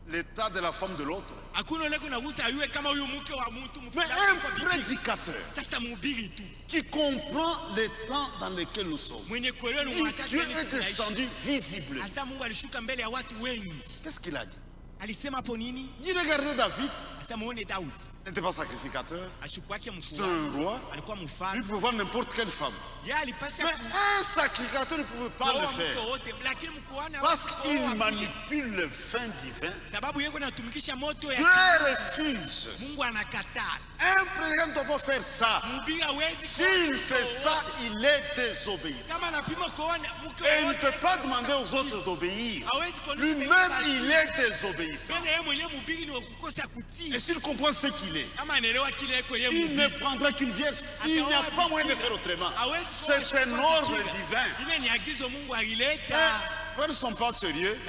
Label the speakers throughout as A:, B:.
A: l'état de la femme de l'autre. Mais un prédicateur qui comprend les temps dans lesquels nous sommes. Dieu est descendu visible. Qu'est-ce qu'il a dit? Il regardait David. Il n'était pas sacrificateur. C'était un roi. Il pouvait voir n'importe quelle femme. Mais un sacrificateur ne pouvait pas le faire. Parce qu'il manipule le vin divin. Dieu refuse. Un prédicateur ne doit pas faire ça. S'il fait ça, il est désobéissant. Et il ne peut pas demander aux autres d'obéir. Lui-même, il est désobéissant. Et s'il comprend ce qu'il est, il ne prendra qu'une vierge. Il n'y a pas moyen de faire autrement. C'est un ordre divin. Ils ne sont pas sérieux.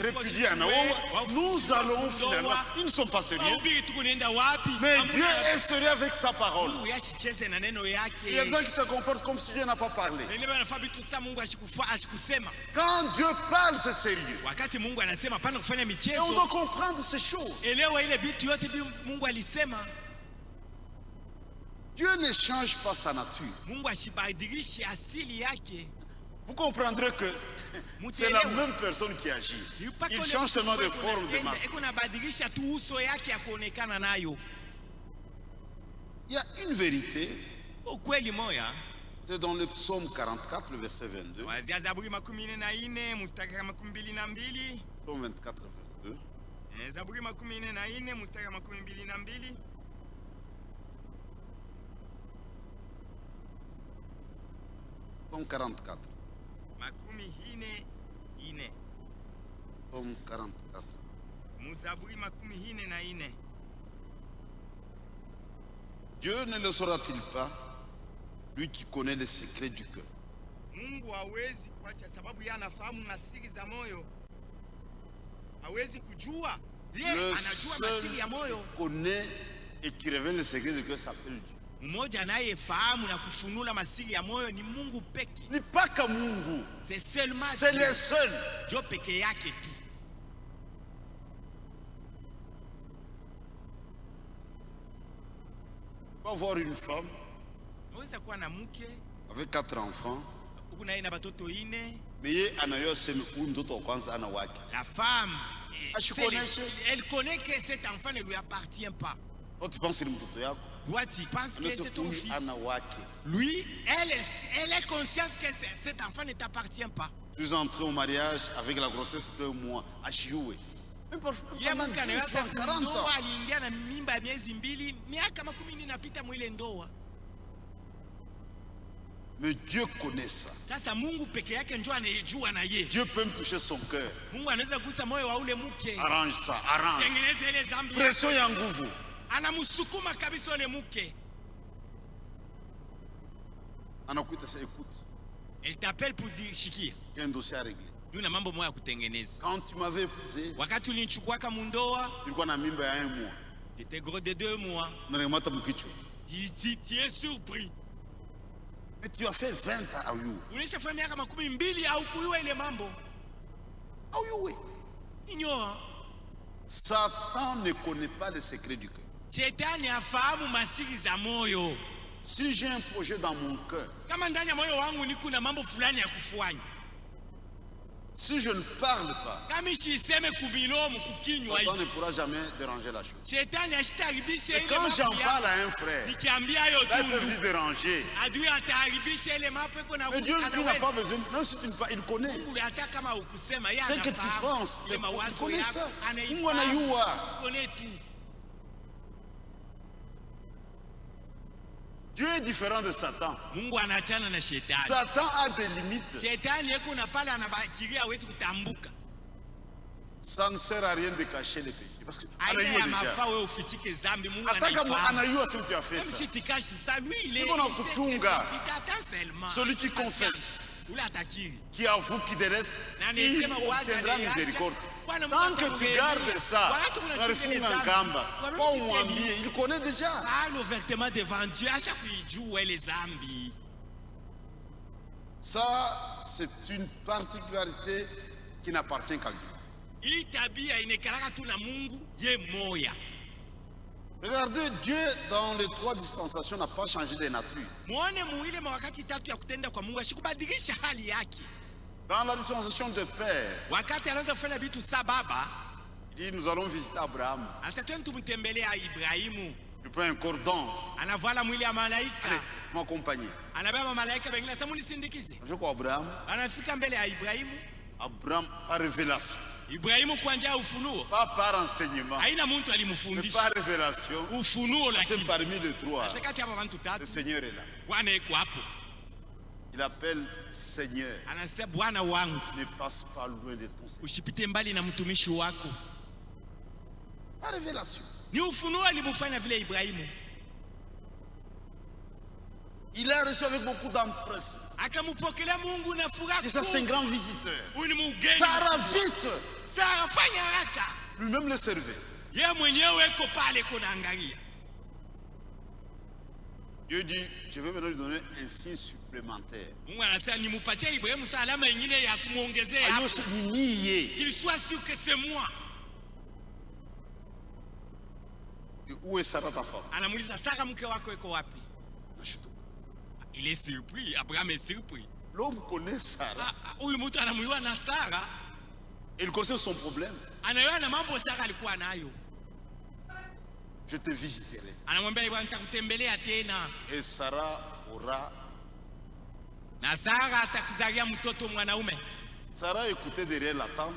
A: Répudie Anaowa. Nous allons finalement. Ils ne sont pas sérieux. Mais Dieu est sérieux avec sa parole. Il y a des gens qui se comportent comme si Dieu n'a pas parlé. Quand Dieu parle, c'est sérieux. Et on doit comprendre ces choses. Dieu ne change pas sa nature. Vous comprendrez que c'est la même personne qui agit. Il change seulement de forme, de masse. Il y a une vérité. C'est dans le psaume 44, le verset 22. Psaume 24, 22. Psaume 44. Psaume 44. Dieu ne le saura-t-il pas, lui qui connaît les secrets du cœur? Le seul qui connaît et qui révèle les secrets du cœur s'appelle Dieu. Ni paka Mungu. C'est le seul. On va voir une femme avec 4 enfants. Mais
B: la femme, elle connaît que cet enfant ne lui appartient pas.
A: Tu penses
B: Toi, tu penses que c'est ton fils. Lui, elle est consciente que cet enfant ne t'appartient pas.
A: Tu es entré au mariage avec la grossesse de 1 mois à Chioué. Même pendant 10 ans, 40 ans. Mais Dieu connaît ça. Dieu peut me toucher son cœur. Arrange ça, arrange. Pression ya nguvu.
B: Anamusukuma kabisa ole muke.
A: Anakuita ça, écoute.
B: Elle t'appelle pour dire Shikir.
A: Il y a un dossier à régler.
B: Nuna mambo moya kutengeneza.
A: Quand tu m'avais épousé,
B: wakati ulinichukuaka mundoa,
A: ulikuwa na mimba ya 1 mois.
B: J'étais gros de 2 mois.
A: Nanemata mkichwa.
B: Tu es surpris.
A: Mais tu as fait 20 ans à Ouyou.
B: Ulishafanya miaka 12 au kuyua ile mambo.
A: À Ouyou.
B: Ignore.
A: Satan ne connaît pas les secrets du cœur.
B: Shetani afahamu masiri za moyo.
A: Si j'ai un projet dans mon cœur,
B: kama ndani ya moyo wangu niko na mambo fulani ya kufanya,
A: si je ne parle pas,
B: kama siseme kubilomo kukinywa,
A: Satan ne pourra jamais déranger la chose.
B: Shetani ashitaribisha ile
A: mambo. Quand j'en parle à un frère,
B: nikiambia yo tu,
A: il peut lui déranger.
B: Adui ataribisha ile mambo iko na
A: mais Dieu n'a pas besoin, même si tu ne parles, il connaît.
B: Mungu hata kama ukusema yeye
A: anafahamu. Ce que tu penses, il connaît ça. Mungu anayua.
B: Connaît tout.
A: Dieu est différent de Satan.
B: Mungu anaachana na shetani.
A: Satan a des limites.
B: Shetani yeko na pale anabakiria hawezi kutambuka.
A: Ça ne sert à rien de cacher les péchés parce que
B: anayua déjà. Wewe ufichike dhambi, Mungu
A: anafahamu. Anayua si tu as fait ça.
B: Même si tu caches ça, lui il est
A: kuchunga. Celui qui confesse, qui avoue, qui délaisse, il obtiendra miséricorde. Tant que tu gardes ça, il connaît déjà. Ça, c'est une particularité qui n'appartient qu'à Dieu. Regardez, Dieu dans les 3 dispensations n'a pas changé de nature. Dans la dispensation de Père, il dit nous allons visiter Abraham. Je prends un cordon. Allez, m'accompagner. Je crois Abraham. Abraham par révélation. Pas par enseignement. Mais par révélation. C'est parmi les 3. Le Seigneur est là. Il appelle Seigneur. Ne passe pas loin de ton Seigneur. Par révélation. Il a reçu avec beaucoup d'empressement. Et ça, c'est un grand visiteur. Sarah, vite. Lui-même le servait. Dieu dit, je vais maintenant lui donner un signe supplémentaire.
B: Qu'il soit sûr que c'est moi.
A: Où est Sarah ta femme?
B: Il est surpris, Abraham est surpris.
A: L'homme connaît Sarah. Il connaît son problème. Je te visiterai. Et Sarah aura. Sarah écoutait derrière la tente.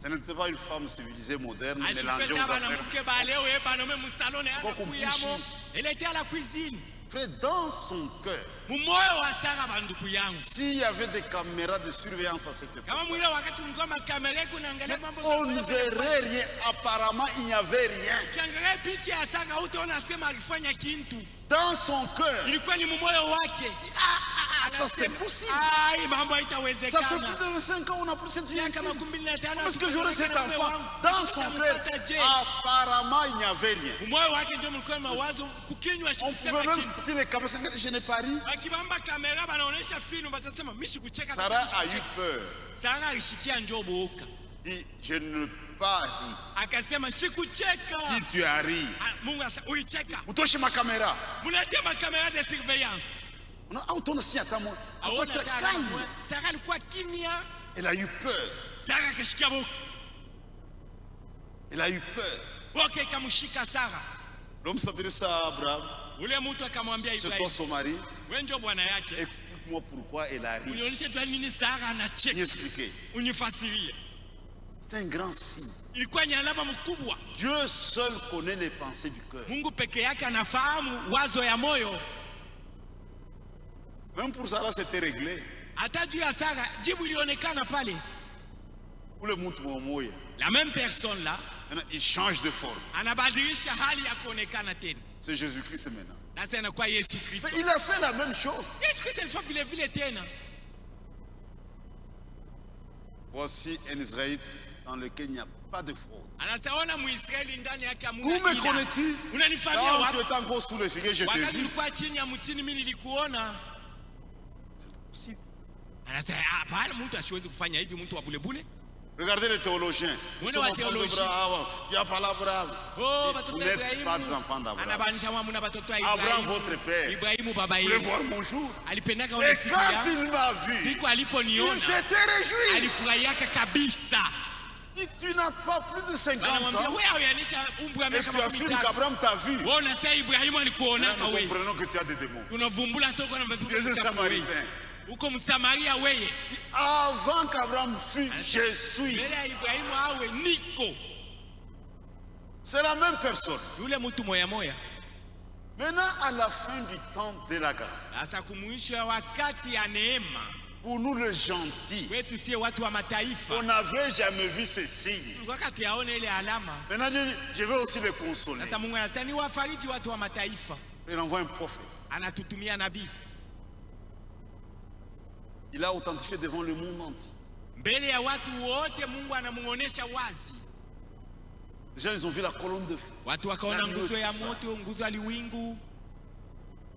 A: Ce n'était pas une femme civilisée moderne mélangée aux affaires.
B: Elle était à la cuisine.
A: Frère, dans son cœur, s'il y avait des caméras de surveillance à cette époque, on ne verrait rien. Apparemment, il n'y avait rien. Dans son cœur, ça c'est possible. Ça fait plus de 5 ans on n'a plus cette vie. Est-ce que j'aurais cet enfant? Dans son cœur, apparemment il n'y avait rien. On pouvait même sortir les caméras. Je n'ai pas ri. Sarah a eu peur. Dit, je ne pas ri. Dit, tu as ri. Vous touchez ma caméra.
B: De surveillance.
A: Elle a eu peur. Elle a eu peur. L'homme s'adresse à Abraham. C'est toi son mari. Explique-moi pourquoi elle a ri. Expliquez. C'est un grand signe. Dieu seul connaît les pensées du cœur. Même pour Sarah, c'était réglé. Pour le monde,
B: la même personne là,
A: il change de forme. C'est Jésus-Christ maintenant. Mais il a fait la même chose. Voici un Israélite dans lequel il n'y a pas de fraude. Où me connais-tu? Là où tu étais encore sous le figuier, je t'ai vu. Regardez les théologiens. Nous sommes enfants d'Abraham. Il y a pas l'Abraham. Vous n'êtes pas des enfants d'Abraham. Abraham, votre père, voulait voir mon jour. Et quand il m'a vu, il s'était réjoui. Et tu n'as pas plus de 50 ans. Et tu affirmes qu'Abraham t'a vu. Nous comprenons que tu as des démons. Tu es un Samaritain. Avant qu'Abraham fût, je suis. C'est la même personne. Maintenant, à la fin du temps de la grâce, pour nous les gentils, on n'avait jamais vu ces signes. Maintenant, je vais aussi les consoler. Il envoie un prophète. Il a authentifié devant le monde entier. Les gens, ils ont vu la colonne de feu.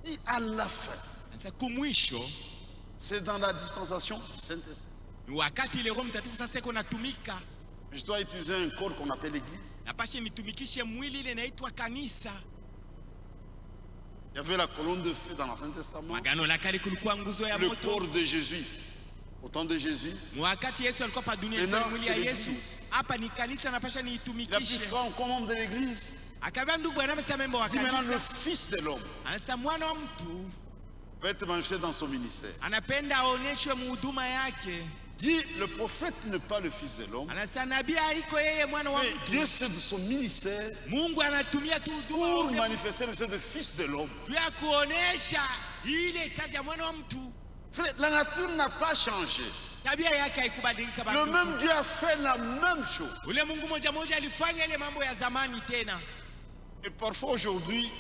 A: Et à la fin, c'est dans la dispensation du Saint-Esprit.
B: wakati ile Roho Mtakatifu sasa iko natumika.
A: Je dois utiliser un corps qu'on appelle l'église.
B: Napashe nitumikishe mwili ile inaitwa kanisa.
A: Il y avait la colonne de feu dans l'Ancien Testament.
B: Magano la kale kulikuwa nguzo ya
A: moto. Le
B: moto.
A: corps de Jésus. Au temps de Jésus.
B: Wakati Yesu alikuwa pa dunia kwa mwili ya Yesu. Hapa ni kanisa napasha niitumikishe.
A: Il a pris frère comme membre de l'église.
B: Akaba ndugu anamsema member wa kanisa.
A: Maintenant le fils de l'homme.
B: Anasema mwana wa mtu.
A: Va être manifesté dans son ministère.
B: Anapenda aoneshwe muhuduma yake.
A: Dit le prophète n'est pas le fils de l'homme.
B: Mais
A: Dieu c'est de son ministère pour manifester le ministère de fils de l'homme. Frère, la nature n'a pas changé. Le même Dieu a fait la même chose. Et parfois aujourd'hui,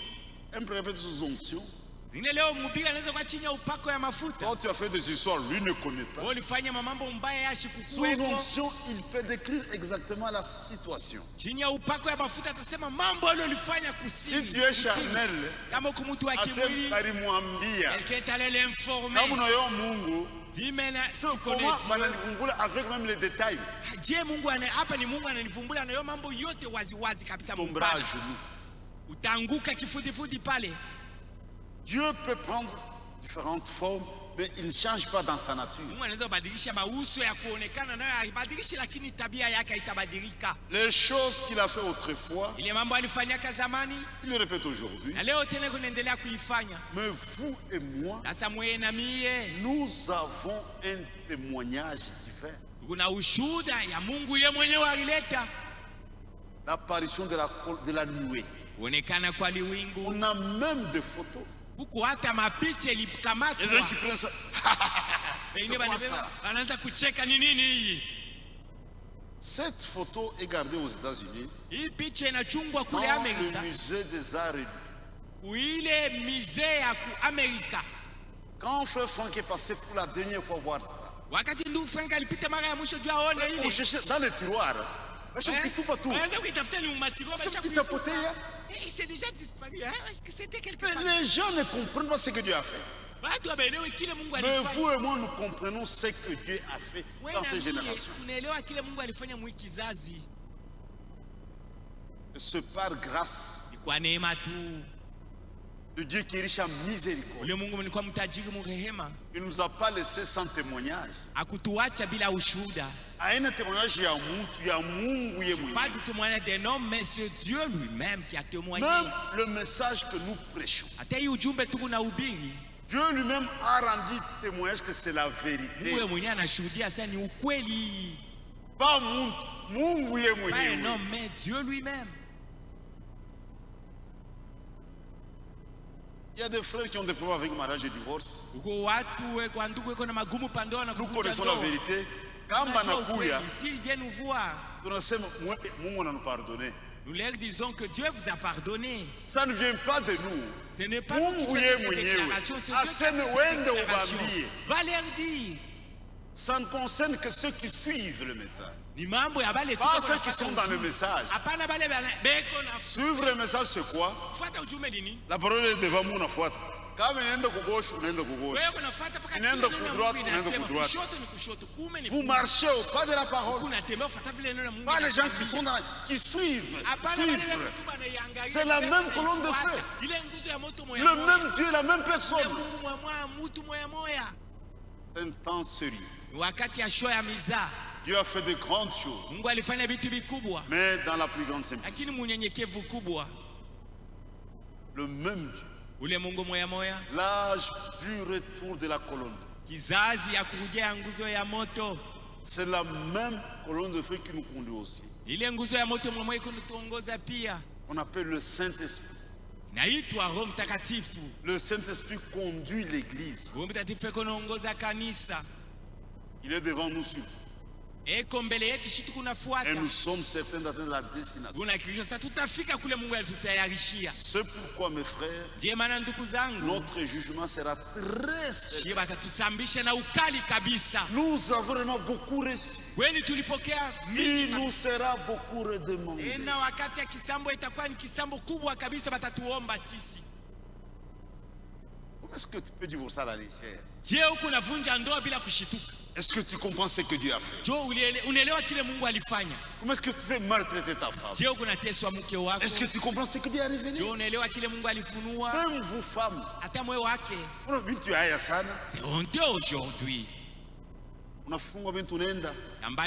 A: un prophète sous onction. Quand tu as fait des histoires, lui ne connaît pas. Sous onction, il peut décrire exactement la situation. Si tu es charnel, avec même les détails. Tomberas à genoux. Dieu peut prendre différentes formes, mais il ne change pas dans sa nature. Les choses qu'il a fait autrefois, il les répète aujourd'hui. Mais vous et moi, nous avons un témoignage divin. L'apparition de la nuée. On a même des photos. Cette photo est gardée aux États-Unis dans le musée des Arts Unis. Quand frère Franck est passé pour la dernière fois voir ça, on cherchait dans les tiroirs.
B: Il s'est déjà disparu. Est-ce que c'était quelque
A: chose? Les gens ne comprennent pas ce que Dieu a fait. Mais vous et moi, nous comprenons ce que Dieu a fait dans ces générations. C'est par grâce de Dieu qui est riche en miséricorde. Il ne nous a pas laissé sans témoignage. À un témoignage, il y a
B: mais c'est Dieu lui-même qui a témoigné.
A: Même le message que nous prêchons, Dieu lui-même a rendu témoignage que c'est la vérité. Pas
B: non, mais Dieu lui-même.
A: Il y a des frères qui ont des problèmes avec mariage et divorce. Nous connaissons la vérité. Quand
B: s'ils viennent nous voir, nous leur disons que Dieu vous a pardonné.
A: Ça ne vient pas de nous.
B: Ce n'est pas nous qui faisons cette déclaration, c'est Dieu qui fait cette déclaration. Va leur dire.
A: Ça ne concerne que ceux qui suivent le message. Pas ceux qui sont dans le message. Suivre le message, c'est quoi? La parole est devant moi. Quand on est à gauche, on est à gauche. On est à droite, on est à droite. Vous marchez au pas de la parole. Pas les gens qui suivent. C'est la même colonne de feu. Le même Dieu, la même personne. Un temps sérieux. Dieu a fait de grandes choses. Mais dans la plus grande simplicité. Le même Dieu. L'âge du retour de la colonne. C'est la même colonne de feu qui nous conduit aussi. On appelle le Saint-Esprit. Le Saint-Esprit conduit l'Église. Il est devant nous sur. Et nous sommes certains d'atteindre la destination. C'est pourquoi, mes frères, notre jugement sera très sévère. Nous avons vraiment beaucoup reçu. Il nous sera beaucoup redemandé. Comment est-ce que tu peux divorcer à la légère? Est-ce que tu comprends ce que Dieu a fait? Comment est-ce que tu peux maltraiter ta femme? Est-ce que tu comprends ce que Dieu a révélé? Même vous femmes, c'est
B: honteux aujourd'hui.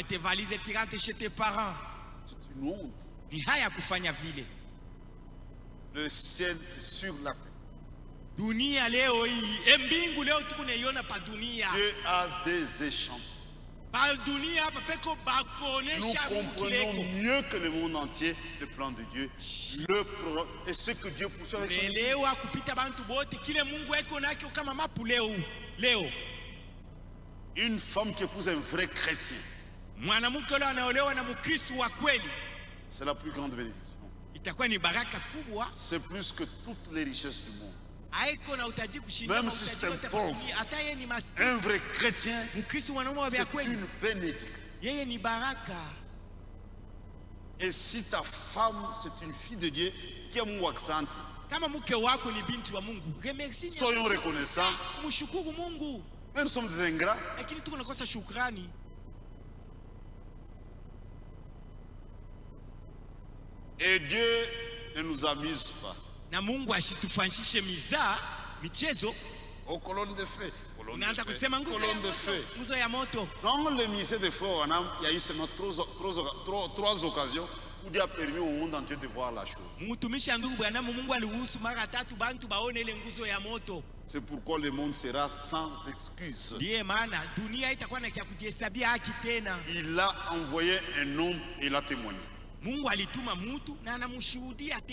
B: Tes valises et tu rentres chez tes parents.
A: C'est une honte. Le ciel sur la terre.
B: Dieu
A: a des échanges. Nous comprenons mieux que le monde entier le plan de Dieu, et ce que Dieu pousse avec son Église. Une femme qui épouse un vrai chrétien, c'est la plus grande bénédiction. C'est plus que toutes les richesses du monde. Même si c'est un pauvre, un vrai chrétien, c'est une bénédiction. Et si ta femme, c'est une fille de Dieu, qui est mon accent, soyons reconnaissants. Mais nous sommes des ingrats. Et Dieu ne nous amuse pas. Aux colonnes de feu. Colonnes de feu. Dans le ministère des Frères, il y a eu seulement trois occasions où Dieu a permis au monde entier de voir la chose. C'est pourquoi le monde sera sans excuse. Il a envoyé un homme et il a témoigné.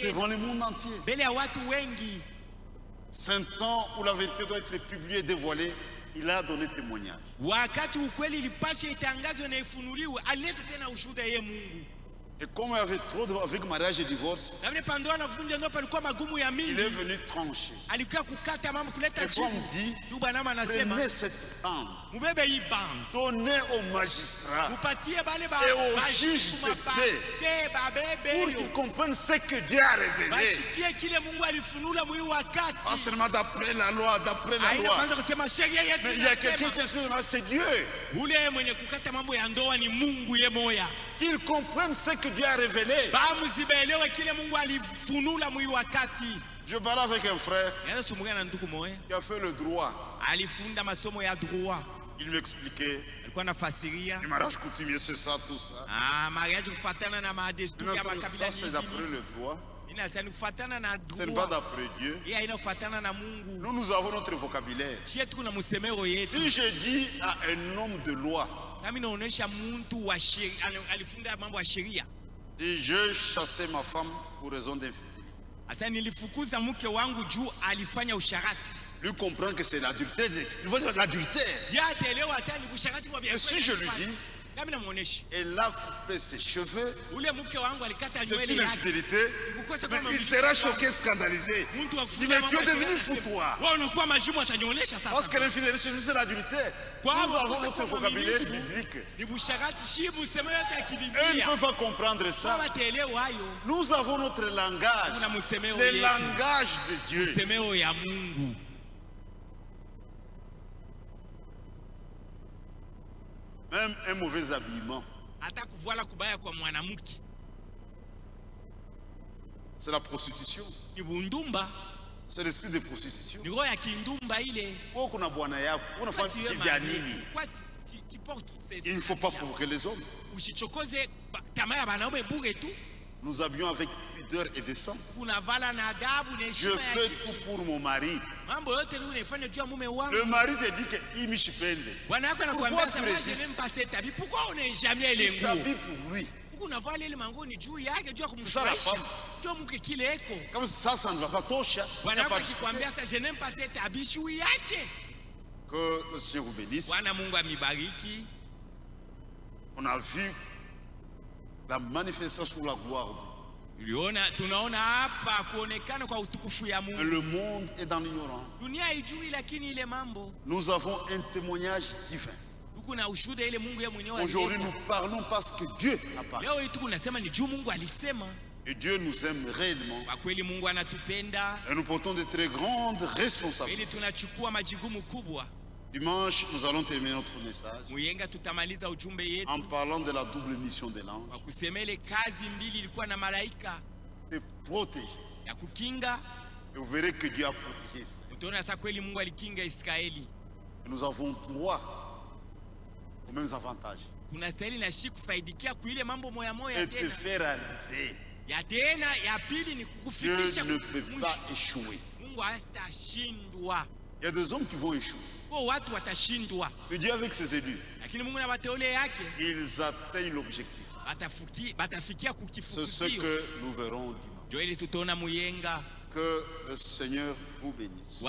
A: Devant le monde entier. C'est un temps où la vérité doit être publiée et dévoilée. Il a donné témoignage. Et comme il y avait trop avec mariage et divorce, il est venu trancher. Et comme dit, prenez cette bande, donnez aux magistrats et aux juges de paix pour qu'ils comprennent ce que Dieu a révélé. Pas seulement d'après la loi, d'après la loi. Mais il y a quelqu'un qui est sûr, c'est Dieu. Qu'ils comprennent ce que Dieu a révélé. Je parlais avec un frère qui a fait le droit. Il m'expliquait. Le mariage coutumier, c'est ça, tout ça. Ça, c'est d'après le droit. Ce n'est pas d'après Dieu. Nous avons notre vocabulaire. Si je dis à un homme de loi, et je chassais ma femme pour raison d'infidélité, lui comprend que c'est l'adultère. Il veut dire l'adultère. Et si je lui dis, elle a coupé ses cheveux, c'est une infidélité, il sera choqué, scandalisé. Il dit, mais tu es devenu fou, toi. Parce que l'infidélité, c'est l'adultère. Nous avons notre vocabulaire biblique. Eux ne peuvent pas comprendre ça. Nous avons notre langage, le langage de Dieu. Même un mauvais habillement, c'est la prostitution. C'est l'esprit de prostitution. Il ne faut pas provoquer les hommes. Nous habillions avec pudeur et décence. Je fais tout pour mon mari. Le mari te dit qu'il me chipende. Pourquoi tu résistes? Tu t'habilles pour lui. C'est ça la femme. Comme ça ne va pas toucher. Que le Seigneur vous bénisse. On a vu la manifestation de la gloire de Dieu. Le monde est dans l'ignorance. Nous avons un témoignage divin. Aujourd'hui, nous parlons parce que Dieu a parlé. Et Dieu nous aime réellement. Et nous portons de très grandes responsabilités. Dimanche, nous allons terminer notre message en parlant de la double mission de l'ange. De protéger. Et vous verrez que Dieu a protégé ça. Et nous avons droit aux mêmes avantages. Et te faire arriver. Dieu ne peut pas échouer. Il y a des hommes qui vont échouer. Mais Dieu avec ses élus, ils atteignent l'objectif. C'est ce que nous verrons dimanche. Que le Seigneur vous bénisse.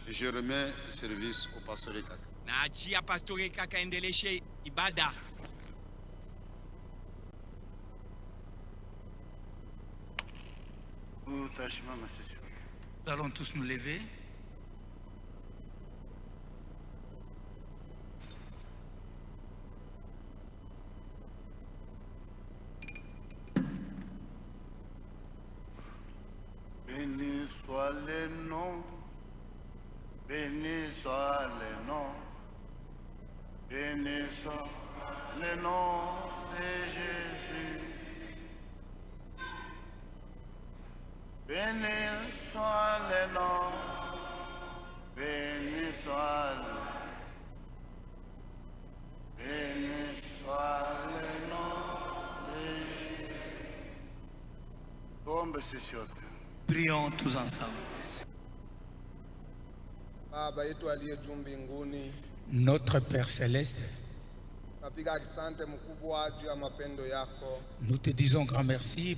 A: Et je remets le service au pasteur Kaka.
C: Nous allons tous nous lever.
D: Béni soit le nom, béni soit le nom, béni soit le nom de Jésus. Béni soit le nom, béni soit le nom de Jésus. Tombe sessiote.
C: Prions tous ensemble.
E: Baba yetu aliye juu mbinguni,
C: Notre Père Céleste,
E: napiga asante mkubwa juu ya mapendo yako.
C: nous te disons grand merci